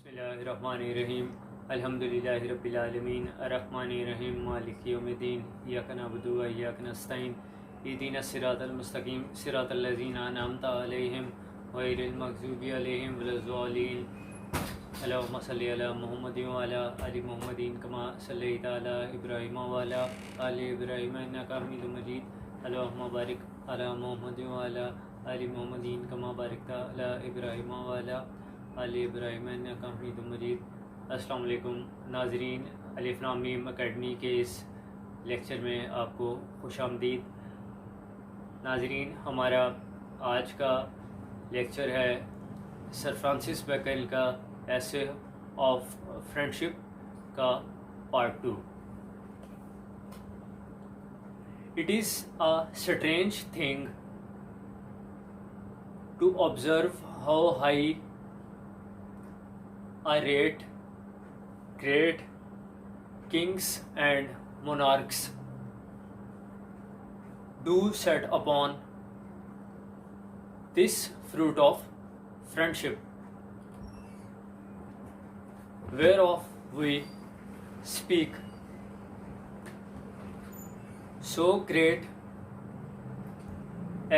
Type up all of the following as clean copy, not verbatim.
बिस्मिल्लाहिर्रहमानिर्रहीम अल्हम्दुलिल्लाहि रब्बिल आलमीन अर्रहमानिर्रहीम मालिकि यौमिद्दीन इय्याका नअबुदु व इय्याका नस्तईन इहदिनस सिरातल मुस्तकीम सिरातल लज़ीना अनअमता अलैहिम गैरिल मग़ज़ूबि अलैहिम वलज़्ज़ालिन अल्लाहुम्मा सल्लि अला मुहम्मदिन व अला आलि मुहम्मदिन कमा सल्लैता अला इब्राहीम व अला आलि इब्राहीम इन्नका हमीदुम मजीद अल्लाहुम्मा बारिक अला मुहम्मदिन व अला आलि मुहम्मदिन कमा बारकता अला इब्राहीम व अला आलि इब्राहीम इन्नका हमीदुम मजीद। अस्सलाम वालेकुम नाज़रीन, अलिफ लाम मीम अकेडमी के इस लेक्चर में आपको खुशामदीद। नाज़रीन, हमारा आज का लेक्चर है सर फ्रांसिस बेकन का ऐसे ऑफ फ्रेंडशिप का part 2। It is a strange thing to observe how high I rate great kings and monarchs do set upon this fruit of friendship, whereof we speak. So great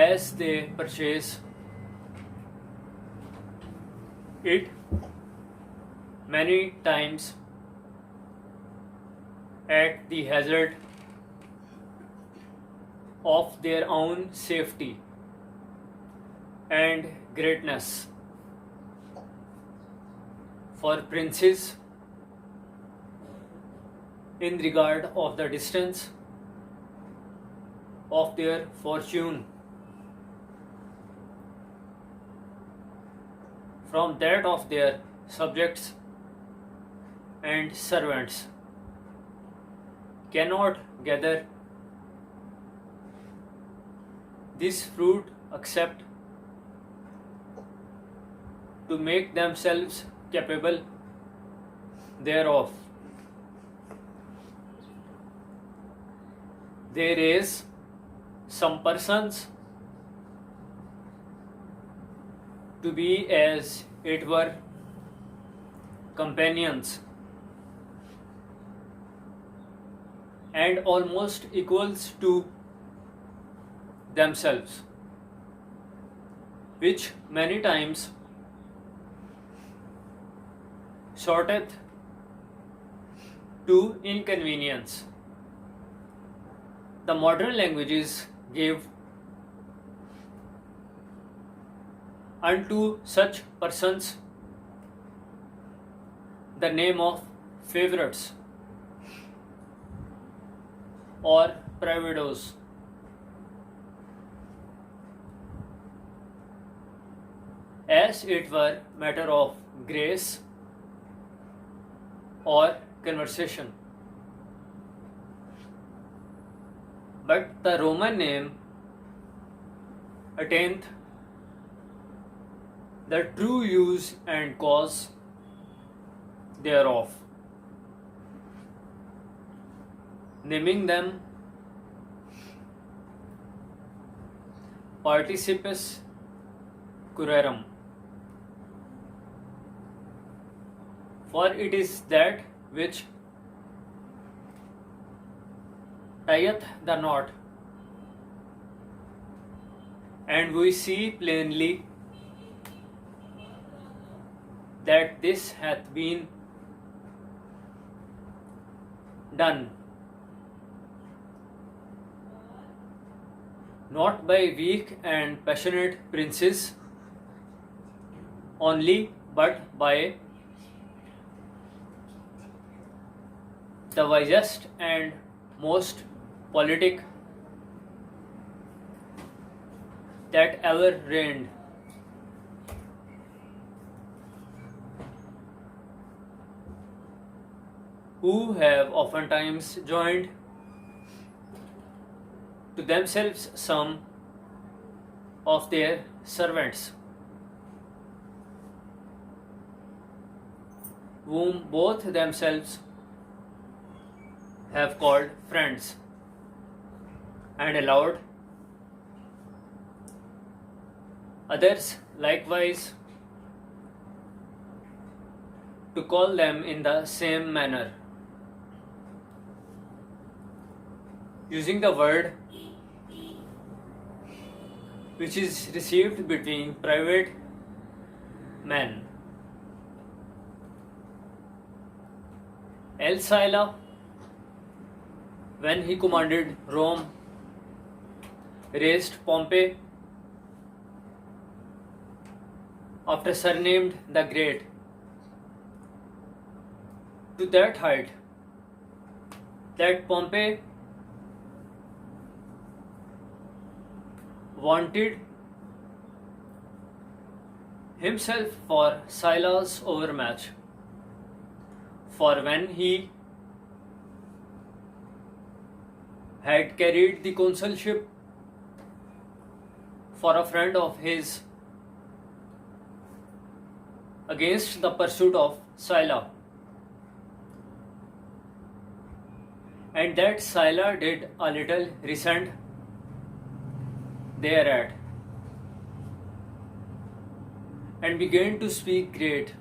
as they purchase it many times at the hazard of their own safety and greatness. For princes, in regard of the distance of their fortune from that of their subjects and servants, cannot gather this fruit except to make themselves capable thereof. There is some persons to be as it were companions and almost equals to themselves, which many times sorteth to inconvenience. The modern languages give unto such persons the name of favorites or privados. As it were matter of grace or conversation. But the Roman name attaineth the true use and cause thereof, naming them participes curarum. For it is that which tieth the knot, and we see plainly that this hath been done not by weak and passionate princes only, but by the wisest and most politic that ever reigned. Who have oftentimes joined to themselves some of their servants, whom both themselves have called friends, and allowed others likewise to call them in the same manner, using the word which is received between private men. El Sila, when he commanded Rome, raised Pompey, after surnamed the Great, to that height that Pompey wanted himself for Silas' overmatch. For when he had carried the consulship for a friend of his against the pursuit of Sylla, and that Sylla did a little resent thereat, and began to speak great,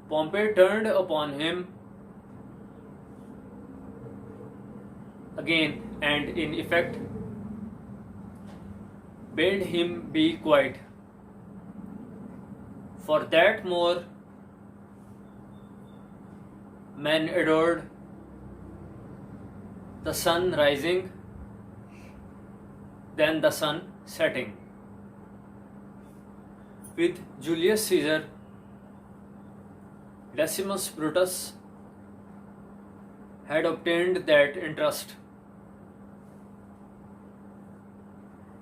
Pompey turned upon him again, and in effect bade him be quiet. For that more men adored the sun rising than the sun setting. With Julius Caesar, Decimus Brutus had obtained that interest,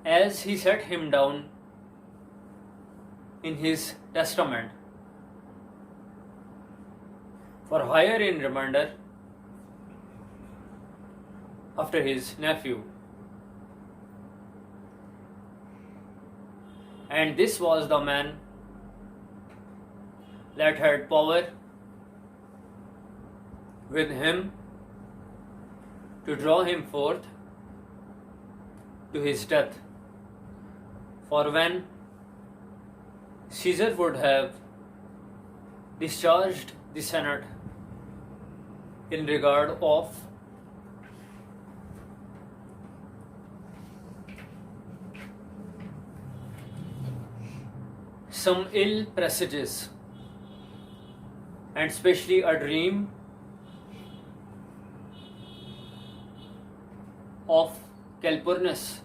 as he set him down in his testament, for hire in remainder after his nephew. And this was the man that had power with him to draw him forth to his death. For when Caesar would have discharged the Senate in regard of some ill presages, and especially a dream of Calpurnus,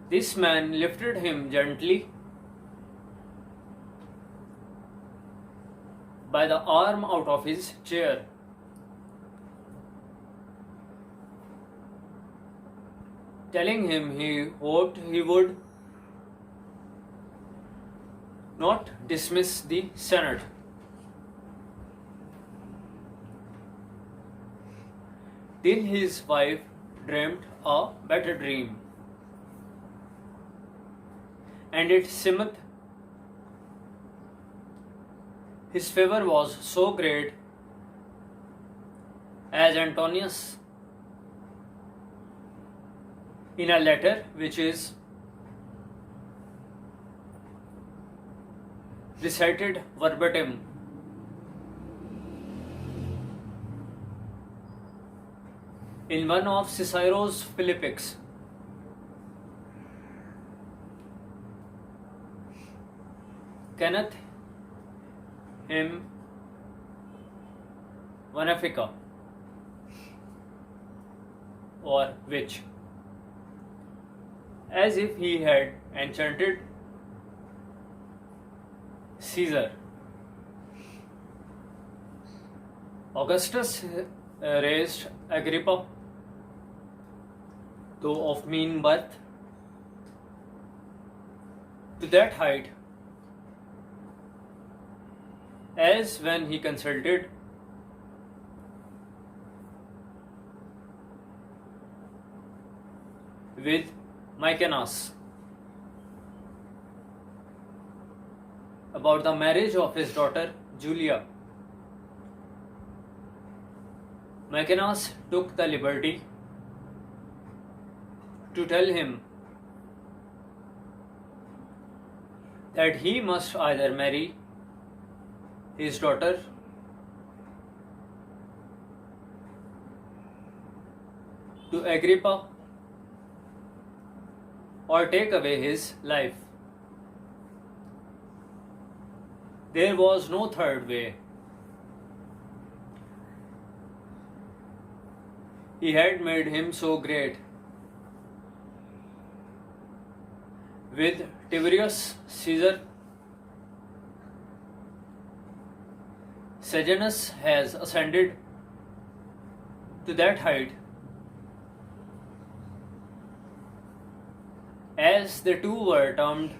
this man lifted him gently by the arm out of his chair, telling him he hoped he would not dismiss the Senate. Till his wife dreamt a better dream, and it seemeth his favor was so great, as Antonius in a letter which is recited verbatim in one of Cicero's Philippics, kenneth him Venefica, or witch, as if he had enchanted Caesar. Augustus raised Agrippa, though of mean birth, to that height, as when he consulted with Mycenas about the marriage of his daughter Julia. Mycenas took the liberty to tell him that he must either marry his daughter to Agrippa or take away his life. There was no third way. He had made him so great. With Tiberius Caesar, Sejanus has ascended to that height. As the two were termed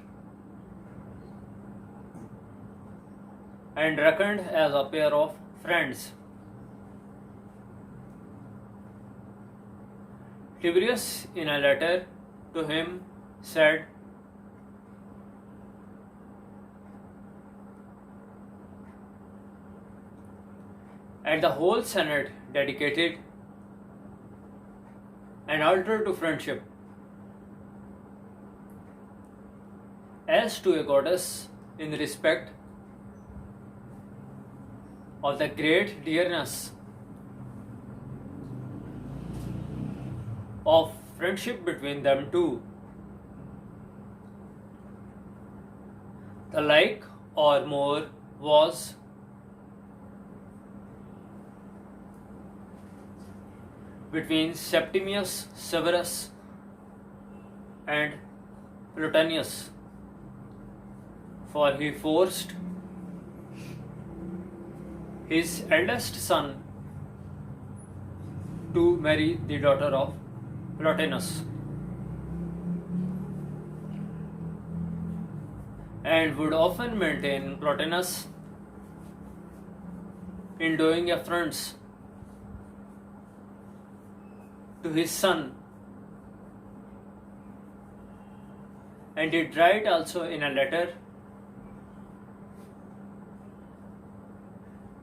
and reckoned as a pair of friends. Tiberius, in a letter to him, said, and the whole Senate dedicated an altar to friendship, as to a goddess in respect of the great dearness of friendship between them two. The like or more was between Septimius Severus and Plotinus, for he forced his eldest son to marry the daughter of Plotinus, and would often maintain Plotinus in doing affronts to his son, and did write also in a letter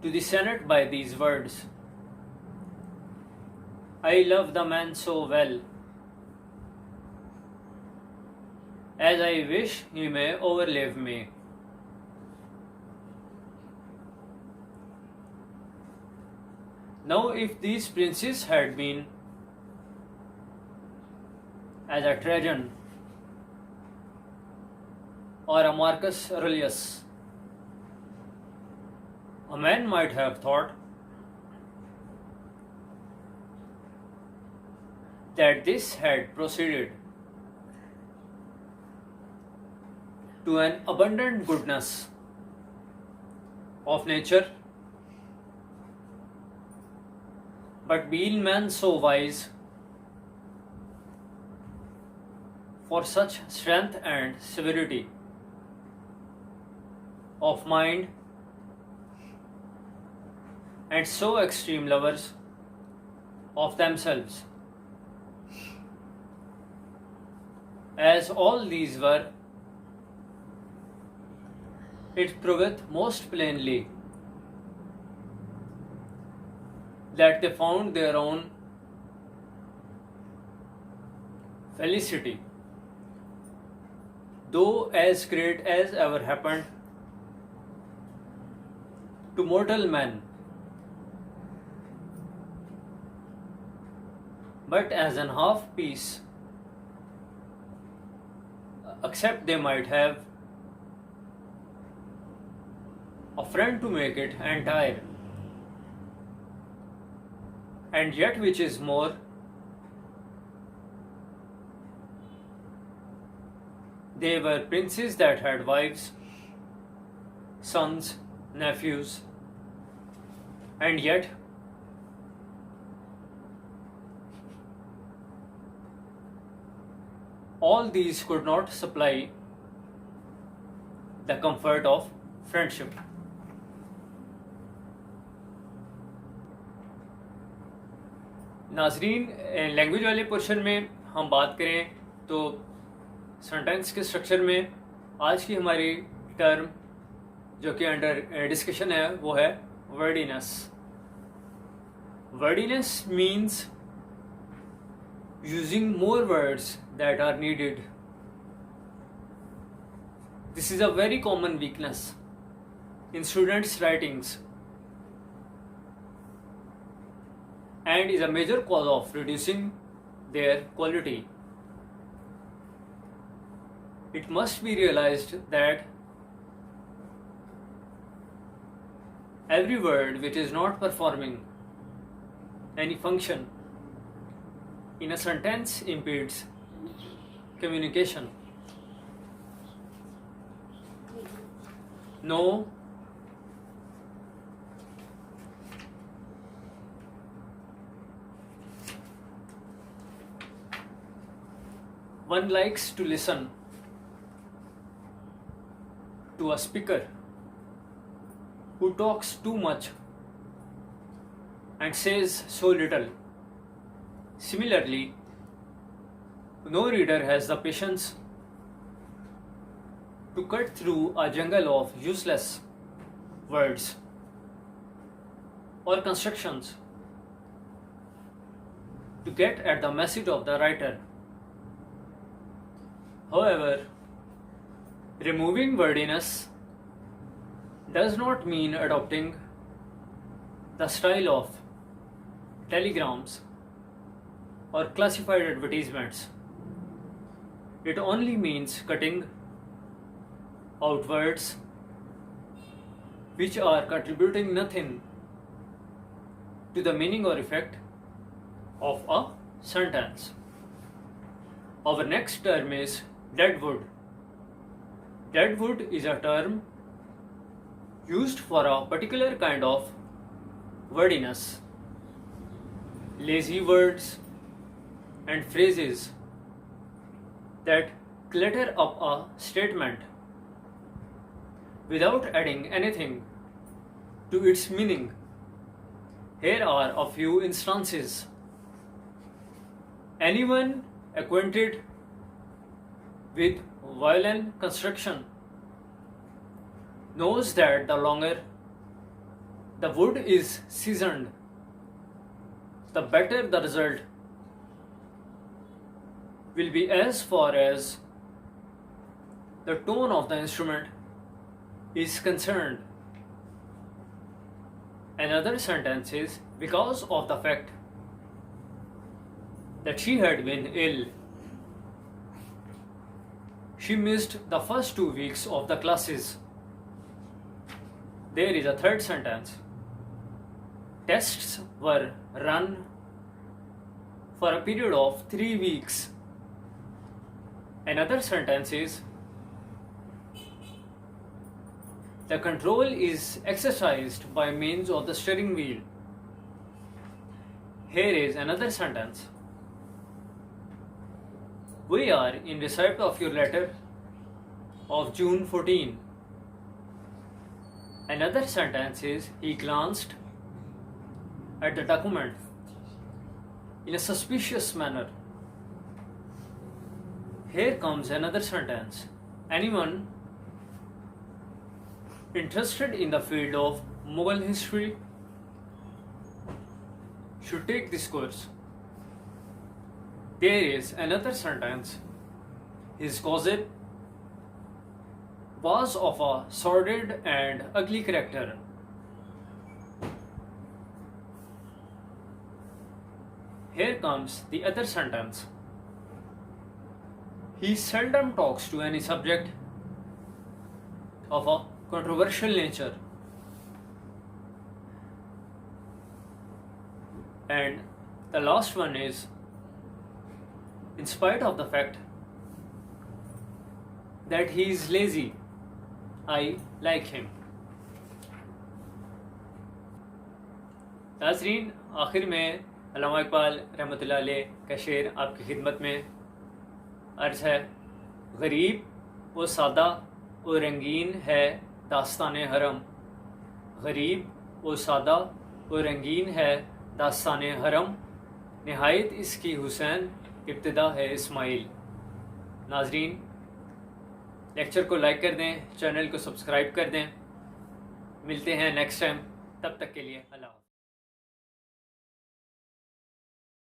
to the Senate by these words, I love the man so well, as I wish he may overlive me. Now, if these princes had been as a Trajan or a Marcus Aurelius, a man might have thought that this had proceeded to an abundant goodness of nature, but being man so wise for such strength and severity of mind, and so extreme lovers of themselves, as all these were, it proveth most plainly that they found their own felicity, though as great as ever happened to mortal man, but as an half piece, except they might have a friend to make it entire, and yet which is more, they were princes that had wives, sons, nephews, and yet all these could not supply the comfort of friendship. नाजरीन, language वाले portion में हम बात करें तो sentence के structure में आज की हमारी टर्म जो कि अंडर डिस्कशन है वो है wordiness. Wordiness means using more words that are needed This is a very common weakness in students' writings and is a major cause of reducing their quality. It must be realized that every word which is not performing any function in a sentence impedes communication. No, one likes to listen to a speaker who talks too much and says so little. Similarly, no reader has the patience to cut through a jungle of useless words or constructions to get at the message of the writer. However, removing wordiness does not mean adopting the style of telegrams or classified advertisements. It only means cutting out words which are contributing nothing to the meaning or effect of a sentence. Our next term is deadwood. Deadwood is a term used for a particular kind of wordiness. Lazy words and phrases that clutter up a statement without adding anything to its meaning. Here are a few instances. Anyone acquainted with violin construction knows that the longer the wood is seasoned, the better the result will be as far as the tone of the instrument is concerned. Another sentence is, because of the fact that she had been ill, she missed the first 2 weeks of the classes. There is a third sentence. Tests were run for a period of 3 weeks. Another sentence is, the control is exercised by means of the steering wheel. Here is another sentence. We are in receipt of your letter of June 14. Another sentence is, he glanced at the document in a suspicious manner. Here comes another sentence. Anyone interested in the field of Mughal history should take this course. There is another sentence. His gossip was of a sordid and ugly character. Here comes the other sentence. He seldom talks to any subject of a controversial nature. And the last one is, in spite of the fact that he is lazy, I like him. नाज़रीन, आखिर में अल्लामा इकबाल रहमतुल्लाह अलैह का शेर आपकी खिदमत में अर्ज़ है। गरीब व सादा व रंगीन है दास्तान हरम। गरीब व सादा व रंगीन है दास्तान हरम। नहायत इसकी हुसैन इब्तिदा है इस्माइल। नाज़रीन, लेक्चर को लाइक कर दें, चैनल को सब्सक्राइब कर दें। मिलते हैं नेक्स्ट टाइम, तब तक के लिए अल्लाह।